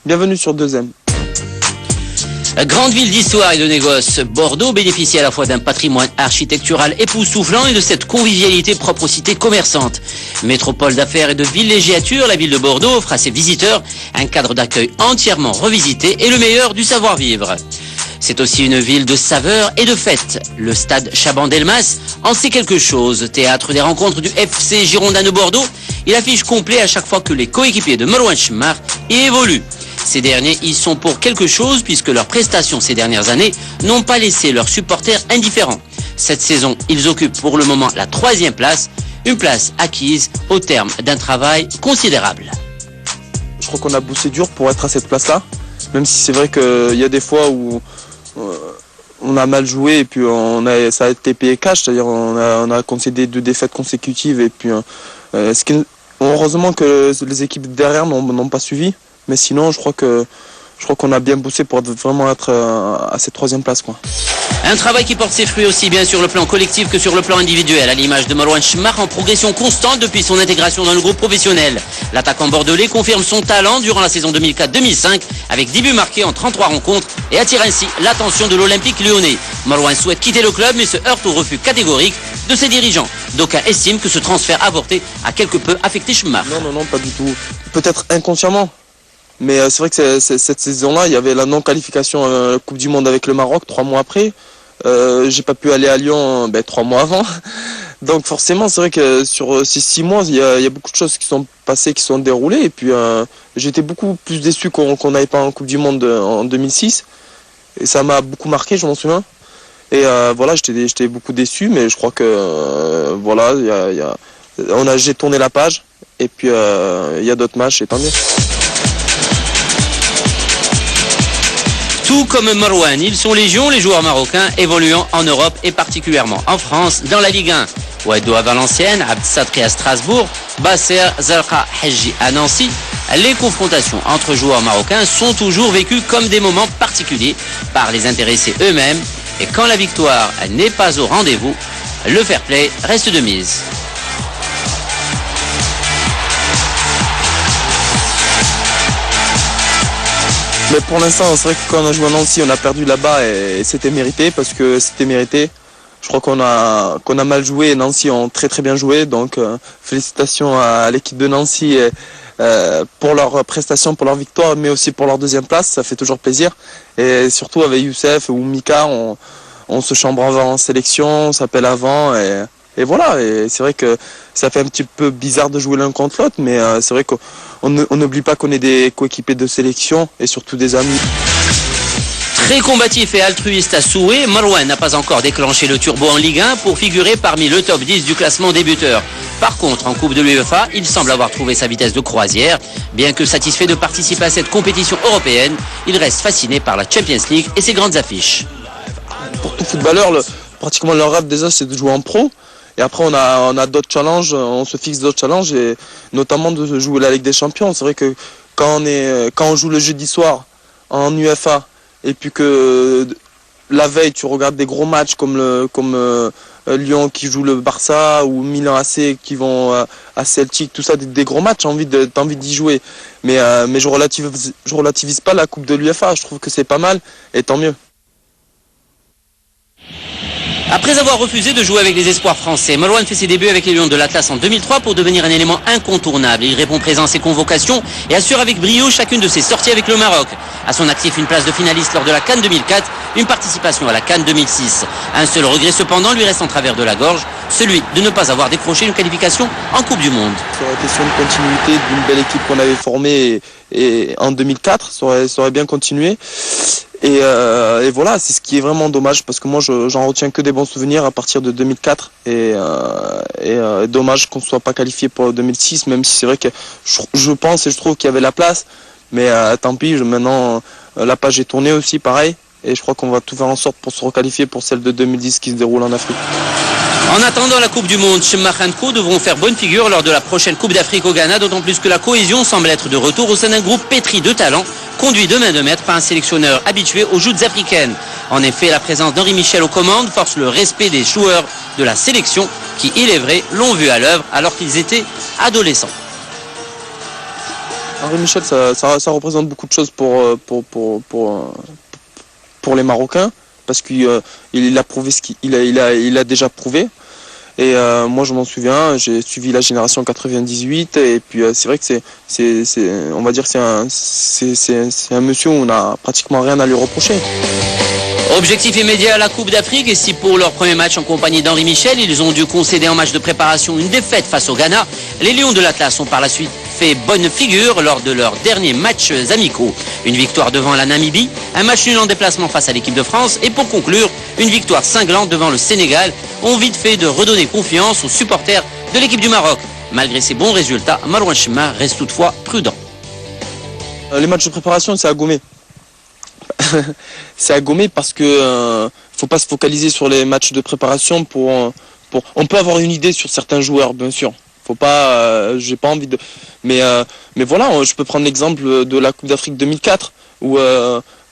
Bienvenue sur 2M. Grande ville d'histoire et de négoce, Bordeaux bénéficie à la fois d'un patrimoine architectural époustouflant et de cette convivialité propre aux cités commerçantes. Métropole d'affaires et de villégiature, la ville de Bordeaux offre à ses visiteurs un cadre d'accueil entièrement revisité et le meilleur du savoir-vivre. C'est aussi une ville de saveurs et de fêtes. Le stade Chaban-Delmas en sait quelque chose. Théâtre des rencontres du FC Girondins de Bordeaux, il affiche complet à chaque fois que les coéquipiers de Marouane Chemmar y évoluent. Ces derniers y sont pour quelque chose puisque leurs prestations ces dernières années n'ont pas laissé leurs supporters indifférents. Cette saison, ils occupent pour le moment la 3e place, une place acquise au terme d'un travail considérable. Je crois qu'on a bossé dur pour être à cette place-là, même si c'est vrai qu'il y a des fois où on a mal joué et puis ça a été payé cash, c'est-à-dire on a concédé 2 défaites consécutives et puis heureusement que les équipes derrière n'ont pas suivi. Mais sinon, je crois qu'on a bien bossé pour vraiment être à cette 3e place, quoi. Un travail qui porte ses fruits aussi bien sur le plan collectif que sur le plan individuel, à l'image de Marouane Chemmar en progression constante depuis son intégration dans le groupe professionnel. L'attaquant bordelais confirme son talent durant la saison 2004-2005 avec 10 buts marqués en 33 rencontres et attire ainsi l'attention de l'Olympique lyonnais. Marouane souhaite quitter le club mais se heurte au refus catégorique de ses dirigeants. D'aucuns estiment que ce transfert avorté a quelque peu affecté Chemmar. Non, pas du tout. Peut-être inconsciemment. Mais c'est vrai que cette saison-là, il y avait la non-qualification à la Coupe du Monde avec le Maroc 3 mois après. J'ai pas pu aller à Lyon 3 mois avant. Donc forcément, c'est vrai que sur ces 6 mois, il y a beaucoup de choses qui sont passées, qui sont déroulées. Et puis j'étais beaucoup plus déçu qu'on n'avait pas en Coupe du Monde en 2006. Et ça m'a beaucoup marqué, je m'en souviens. Et voilà, j'étais beaucoup déçu, mais je crois que voilà, j'ai tourné la page. Et puis il y a d'autres matchs, et tant mieux. Tout comme Marouane, ils sont légion, les joueurs marocains évoluant en Europe et particulièrement en France, dans la Ligue 1. Ouedo à Valenciennes, Abd Satri à Strasbourg, Basser Zarqa Hedji à Nancy. Les confrontations entre joueurs marocains sont toujours vécues comme des moments particuliers par les intéressés eux-mêmes. Et quand la victoire n'est pas au rendez-vous, le fair play reste de mise. Mais pour l'instant, c'est vrai que quand on a joué à Nancy, on a perdu là-bas et c'était mérité parce que c'était mérité. Je crois qu'on a mal joué et Nancy ont très très bien joué. Donc félicitations à l'équipe de Nancy pour leur prestation, pour leur victoire, mais aussi pour leur 2e place. Ça fait toujours plaisir. Et surtout avec Youssef ou Mika, on se chambre avant en sélection, on s'appelle avant et voilà. Et c'est vrai que ça fait un petit peu bizarre de jouer l'un contre l'autre, mais c'est vrai qu'on n'oublie pas qu'on est des coéquipiers de sélection et surtout des amis. Très combatif et altruiste à souhait, Marouane n'a pas encore déclenché le turbo en Ligue 1 pour figurer parmi le top 10 du classement des buteurs. Par contre, en Coupe de l'UEFA, il semble avoir trouvé sa vitesse de croisière. Bien que satisfait de participer à cette compétition européenne, il reste fasciné par la Champions League et ses grandes affiches. Pour tout footballeur, pratiquement leur rêve déjà c'est de jouer en pro. Et après on a d'autres challenges, on se fixe d'autres challenges et notamment de jouer la Ligue des Champions. C'est vrai que quand on joue le jeudi soir en UEFA et puis que la veille tu regardes des gros matchs comme Lyon qui joue le Barça ou Milan AC qui vont à Celtic, tout ça des gros matchs, t'as envie d'y jouer. Mais je relativise pas la Coupe de l'UEFA, je trouve que c'est pas mal et tant mieux. Après avoir refusé de jouer avec les espoirs français, Marouane fait ses débuts avec les Lions de l'Atlas en 2003 pour devenir un élément incontournable. Il répond présent à ses convocations et assure avec brio chacune de ses sorties avec le Maroc. À son actif, une place de finaliste lors de la CAN 2004, une participation à la CAN 2006. Un seul regret cependant lui reste en travers de la gorge, celui de ne pas avoir décroché une qualification en Coupe du Monde. Ça aurait été sur une continuité d'une belle équipe qu'on avait formée et en 2004, ça aurait bien continué. Et voilà, c'est ce qui est vraiment dommage parce que moi j'en retiens que des bons souvenirs à partir de 2004 et dommage qu'on ne soit pas qualifié pour 2006, même si c'est vrai que je pense et je trouve qu'il y avait la place, mais tant pis, maintenant la page est tournée aussi pareil et je crois qu'on va tout faire en sorte pour se requalifier pour celle de 2010 qui se déroule en Afrique. En attendant la Coupe du Monde, Chemmar & Co devront faire bonne figure lors de la prochaine Coupe d'Afrique au Ghana, d'autant plus que la cohésion semble être de retour au sein d'un groupe pétri de talent, conduit de main de maître par un sélectionneur habitué aux joutes africaines. En effet, la présence d'Henri Michel aux commandes force le respect des joueurs de la sélection qui, il est vrai, l'ont vu à l'œuvre alors qu'ils étaient adolescents. Henri Michel, ça représente beaucoup de choses pour les Marocains, parce qu'il a prouvé il a déjà prouvé. Et moi je m'en souviens, j'ai suivi la génération 98 et puis c'est vrai que on va dire c'est un monsieur où on n'a pratiquement rien à lui reprocher. Objectif immédiat à la Coupe d'Afrique, et si pour leur premier match en compagnie d'Henri Michel, ils ont dû concéder en match de préparation une défaite face au Ghana, les Lions de l'Atlas ont par la suite fait bonne figure lors de leurs derniers matchs amicaux. Une victoire devant la Namibie, un match nul en déplacement face à l'équipe de France, et pour conclure, une victoire cinglante devant le Sénégal, ont vite fait de redonner confiance aux supporters de l'équipe du Maroc. Malgré ces bons résultats, Marouane Chema reste toutefois prudent. Les matchs de préparation, c'est à gommer. C'est à gommer parce que faut pas se focaliser sur les matchs de préparation on peut avoir une idée sur certains joueurs, bien sûr. Faut pas, j'ai pas envie de, mais voilà, je peux prendre l'exemple de la Coupe d'Afrique 2004 où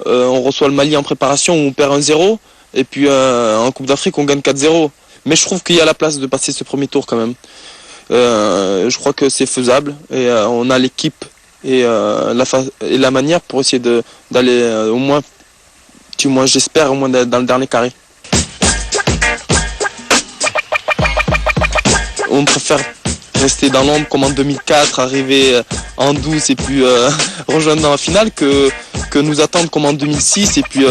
on reçoit le Mali en préparation où on perd 1-0 et puis en Coupe d'Afrique on gagne 4-0. Mais je trouve qu'il y a la place de passer ce premier tour quand même. Je crois que c'est faisable et on a l'équipe et la manière pour essayer d'aller au moins j'espère au moins dans le dernier carré. On préfère rester dans l'ombre comme en 2004, arriver en douce et puis rejoindre dans la finale que nous attendre comme en 2006 et puis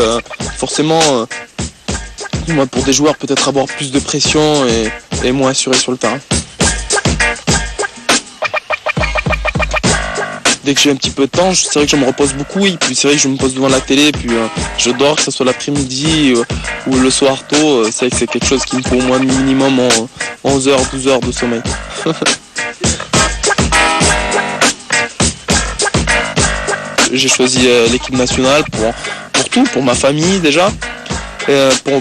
forcément pour des joueurs peut-être avoir plus de pression et moins assurés sur le terrain. Dès que j'ai un petit peu de temps, c'est vrai que je me repose beaucoup, et puis c'est vrai que je me pose devant la télé, puis je dors, que ce soit l'après-midi ou le soir tôt, c'est vrai que c'est quelque chose qui me faut au moins minimum 11 heures, 12 heures de sommeil. J'ai choisi l'équipe nationale pour tout, pour ma famille déjà,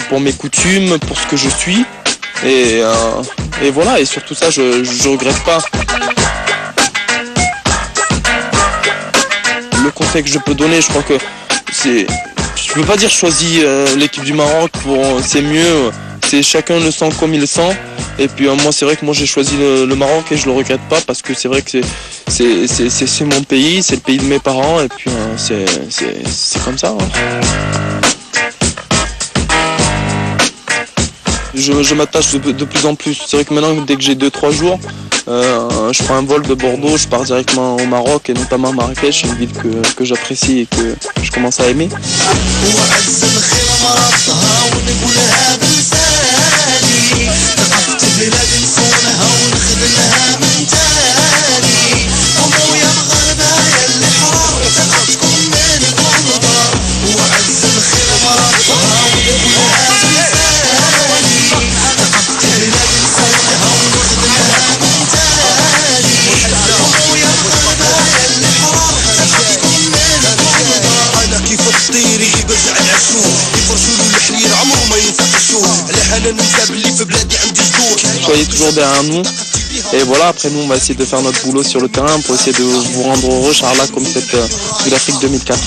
pour mes coutumes, pour ce que je suis, et voilà, et surtout ça, je regrette pas. Le conseil que je peux donner, je crois que je peux pas dire choisis l'équipe du Maroc c'est mieux, c'est chacun le sent comme il le sent. Et puis moi c'est vrai que moi j'ai choisi le Maroc et je le regrette pas parce que c'est vrai que c'est mon pays, c'est le pays de mes parents et puis c'est comme ça. Hein. Je m'attache de plus en plus. C'est vrai que maintenant dès que j'ai 2-3 jours, je prends un vol de Bordeaux, je pars directement au Maroc et notamment à Marrakech, une ville que j'apprécie et que je commence à aimer. Soyez toujours derrière nous et voilà, après nous on va essayer de faire notre boulot sur le terrain pour essayer de vous rendre heureux, Charla, comme cette Coupe d'Afrique 2004.